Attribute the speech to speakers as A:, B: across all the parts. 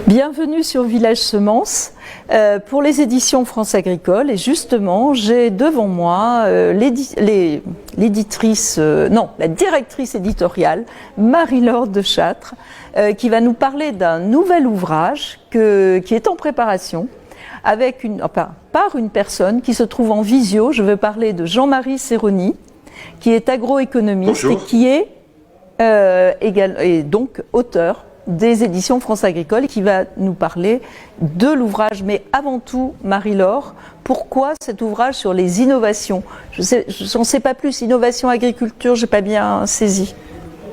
A: Bienvenue sur Village Semences pour les éditions France Agricole, et justement j'ai devant moi la directrice éditoriale Marie-Laure de Châtre qui va nous parler d'un nouvel ouvrage qui est en préparation par une personne qui se trouve en visio. Je veux parler de Jean-Marie Serroni, qui est agroéconomiste. Bonjour. Et qui est et donc auteur des éditions France Agricole, et qui va nous parler de l'ouvrage. Mais avant tout, Marie-Laure, pourquoi cet ouvrage sur les innovations? Je n'en sais pas plus. Innovation, agriculture, j'ai pas bien saisi.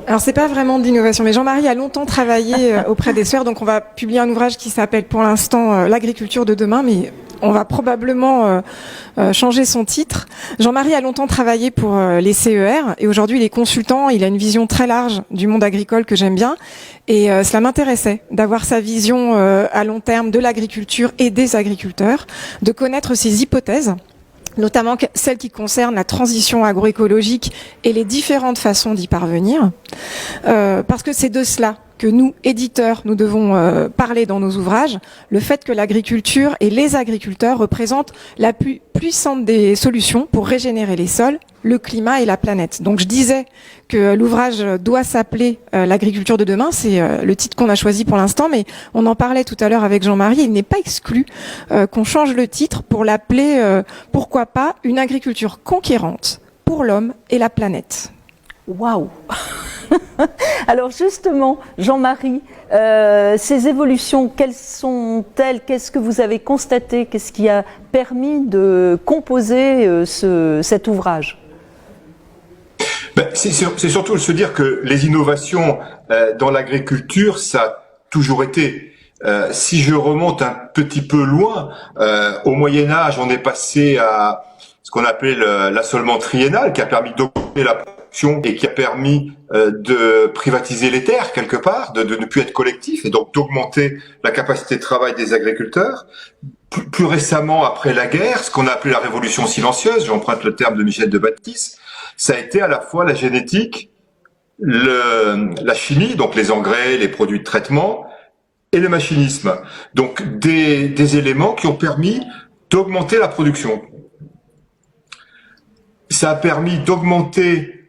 B: Alors c'est pas vraiment de l'innovation, mais Jean-Marie a longtemps travaillé auprès des sphères, donc on va publier un ouvrage qui s'appelle pour l'instant l'agriculture de demain, mais on va probablement changer son titre. Jean-Marie a longtemps travaillé pour les CER et aujourd'hui il est consultant, il a une vision très large du monde agricole que j'aime bien, et cela m'intéressait d'avoir sa vision à long terme de l'agriculture et des agriculteurs, de connaître ses hypothèses, notamment celles qui concernent la transition agroécologique et les différentes façons d'y parvenir, parce que c'est de cela que nous, éditeurs, nous devons parler dans nos ouvrages, le fait que l'agriculture et les agriculteurs représentent la plus puissante des solutions pour régénérer les sols, le climat et la planète. Donc je disais que l'ouvrage doit s'appeler l'agriculture de demain, c'est le titre qu'on a choisi pour l'instant, mais on en parlait tout à l'heure avec Jean-Marie, il n'est pas exclu qu'on change le titre pour l'appeler, pourquoi pas, une agriculture conquérante pour l'homme et la planète.
A: Waouh. Alors justement, Jean-Marie, ces évolutions, quelles sont-elles? Qu'est-ce que vous avez constaté? Qu'est-ce qui a permis de composer cet ouvrage?
C: C'est surtout de se dire que les innovations dans l'agriculture, ça a toujours été. Si je remonte un petit peu loin, au Moyen-Âge, on est passé à ce qu'on appelait l'assolement triennal, qui a permis d'augmenter la production et qui a permis de privatiser les terres quelque part, de ne plus être collectif, et donc d'augmenter la capacité de travail des agriculteurs. Plus récemment, après la guerre, ce qu'on a appelé la révolution silencieuse, j'emprunte le terme de Michel de Baptiste, ça a été à la fois la génétique, la chimie, donc les engrais, les produits de traitement, et le machinisme. Donc des éléments qui ont permis d'augmenter la production. Ça a permis d'augmenter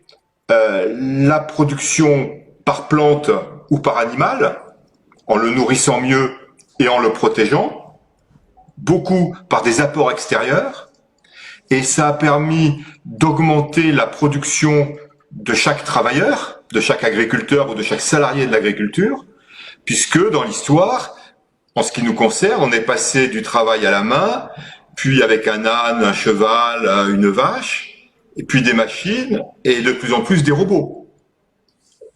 C: la production par plante ou par animal, en le nourrissant mieux et en le protégeant, beaucoup par des apports extérieurs, et ça a permis d'augmenter la production de chaque travailleur, de chaque agriculteur ou de chaque salarié de l'agriculture, puisque dans l'histoire, en ce qui nous concerne, on est passé du travail à la main, puis avec un âne, un cheval, une vache, et puis des machines, et de plus en plus des robots.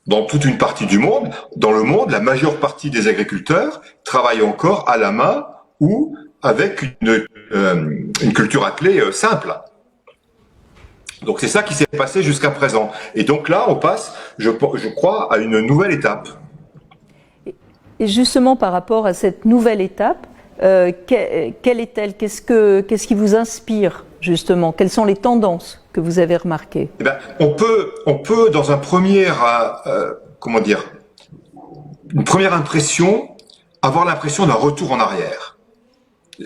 C: Dans toute une partie du monde, dans le monde, la majeure partie des agriculteurs travaillent encore à la main ou avec une culture attelée simple. Donc c'est ça qui s'est passé jusqu'à présent. Et donc là, on passe, je crois, à une nouvelle étape.
A: Et justement, par rapport à cette nouvelle étape, quelle est-elle? Qu'est-ce qui vous inspire, justement? Quelles sont les tendances que vous avez remarquées?
C: Eh ben, on peut dans un premier, une première impression, avoir l'impression d'un retour en arrière.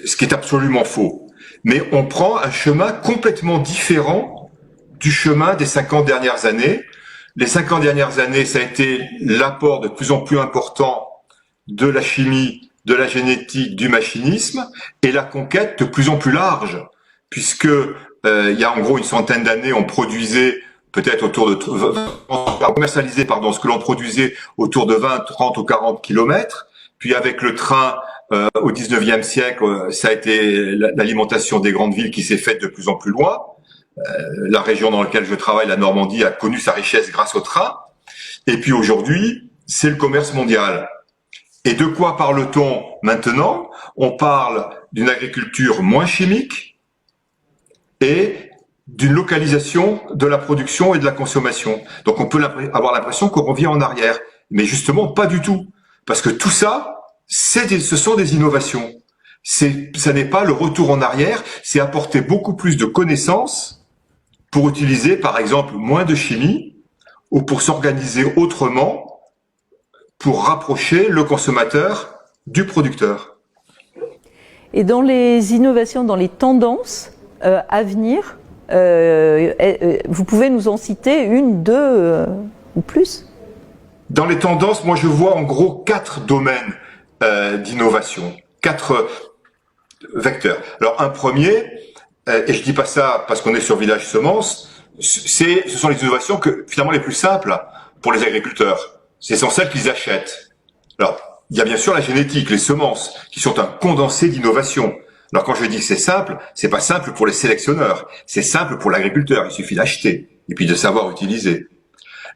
C: Ce qui est absolument faux. Mais on prend un chemin complètement différent du chemin des 50 dernières années. Les 50 dernières années, ça a été l'apport de plus en plus important de la chimie, de la génétique, du machinisme, et la conquête de plus en plus large, puisque il y a en gros une centaine d'années, on produisait peut-être autour de commercialisait ce que l'on produisait autour de 20, 30 ou 40 kilomètres. Puis avec le train au 19e siècle, ça a été l'alimentation des grandes villes qui s'est faite de plus en plus loin. La région dans laquelle je travaille, la Normandie, a connu sa richesse grâce au train. Et puis aujourd'hui, c'est le commerce mondial. Et de quoi parle-t-on maintenant? On parle d'une agriculture moins chimique et d'une localisation de la production et de la consommation. Donc on peut avoir l'impression qu'on revient en arrière, mais justement pas du tout, parce que tout ça, ce sont des innovations. Ça n'est pas le retour en arrière, c'est apporter beaucoup plus de connaissances pour utiliser par exemple moins de chimie ou pour s'organiser autrement pour rapprocher le consommateur du producteur.
A: Et dans les innovations, dans les tendances à venir, vous pouvez nous en citer une, deux ou plus?
C: Dans les tendances, moi je vois en gros 4 domaines d'innovation, 4 vecteurs. Alors un premier, et je dis pas ça parce qu'on est sur Village Semences, ce sont les innovations finalement les plus simples pour les agriculteurs. Ce sont celles qu'ils achètent. Alors, il y a bien sûr la génétique, les semences, qui sont un condensé d'innovation. Alors quand je dis que c'est simple, c'est pas simple pour les sélectionneurs, c'est simple pour l'agriculteur, il suffit d'acheter et puis de savoir utiliser.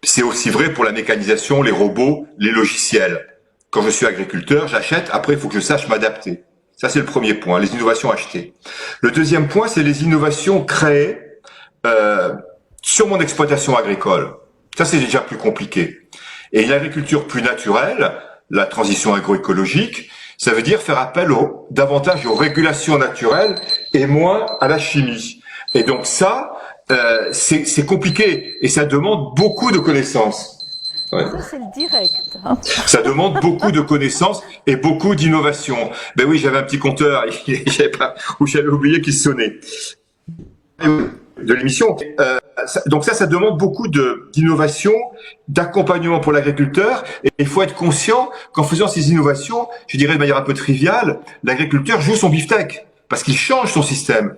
C: C'est aussi vrai pour la mécanisation, les robots, les logiciels. Quand je suis agriculteur, j'achète, après il faut que je sache m'adapter. Ça c'est le premier point, les innovations achetées. Le deuxième point, c'est les innovations créées sur mon exploitation agricole. Ça c'est déjà plus compliqué. Et une agriculture plus naturelle, la transition agroécologique, ça veut dire faire appel davantage aux régulations naturelles et moins à la chimie. Et donc ça, c'est compliqué et ça demande beaucoup de connaissances.
A: Ouais. Ça, c'est le direct. Hein.
C: Ça demande beaucoup de connaissances et beaucoup d'innovation. Ben oui, j'avais un petit compteur, j'avais oublié qu'il sonnait. De l'émission. Donc ça demande beaucoup d'innovation, d'accompagnement pour l'agriculteur. Et il faut être conscient qu'en faisant ces innovations, je dirais de manière un peu triviale, l'agriculteur joue son beefsteak parce qu'il change son système.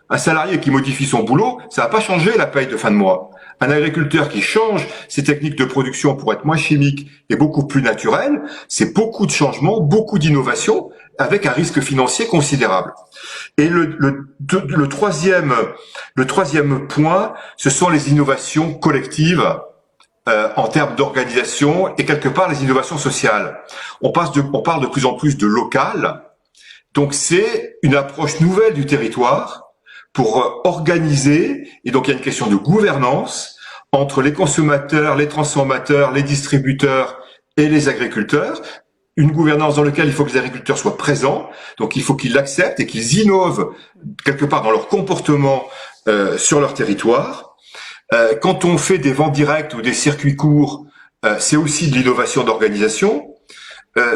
C: Un salarié qui modifie son boulot, ça va pas changer la paye de fin de mois. Un agriculteur qui change ses techniques de production pour être moins chimique et beaucoup plus naturel, c'est beaucoup de changements, beaucoup d'innovations avec un risque financier considérable. Et le troisième point, ce sont les innovations collectives en termes d'organisation et quelque part les innovations sociales. On parle de plus en plus de local, donc c'est une approche nouvelle du territoire pour organiser, et donc il y a une question de gouvernance entre les consommateurs, les transformateurs, les distributeurs et les agriculteurs. Une gouvernance dans laquelle il faut que les agriculteurs soient présents, donc il faut qu'ils l'acceptent et qu'ils innovent quelque part dans leur comportement sur leur territoire. Quand on fait des ventes directes ou des circuits courts, c'est aussi de l'innovation d'organisation.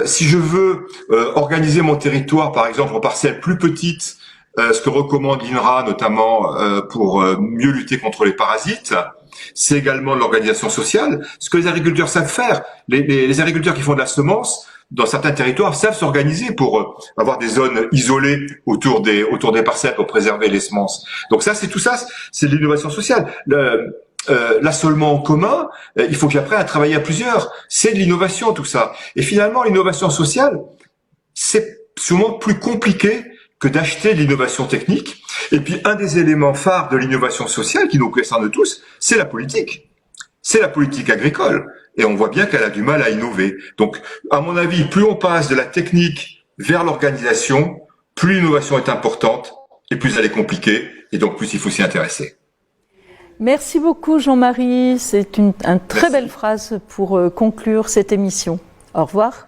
C: Si je veux organiser mon territoire, par exemple, en parcelles plus petites, ce que recommande l'INRA notamment pour mieux lutter contre les parasites, c'est également de l'organisation sociale. Ce que les agriculteurs savent faire, les agriculteurs qui font de la semence, dans certains territoires, savent s'organiser pour avoir des zones isolées autour des parcelles pour préserver les semences. Donc ça, c'est de l'innovation sociale. L'assolement en commun, il faut que j'apprenne à travailler à plusieurs. C'est de l'innovation, tout ça. Et finalement, l'innovation sociale, c'est souvent plus compliqué que d'acheter l'innovation technique. Et puis, un des éléments phares de l'innovation sociale qui nous concerne tous, c'est la politique. C'est la politique agricole. Et on voit bien qu'elle a du mal à innover. Donc, à mon avis, plus on passe de la technique vers l'organisation, plus l'innovation est importante et plus elle est compliquée. Et donc, plus il faut s'y intéresser.
A: Merci beaucoup, Jean-Marie. C'est une très belle phrase pour conclure cette émission. Au revoir.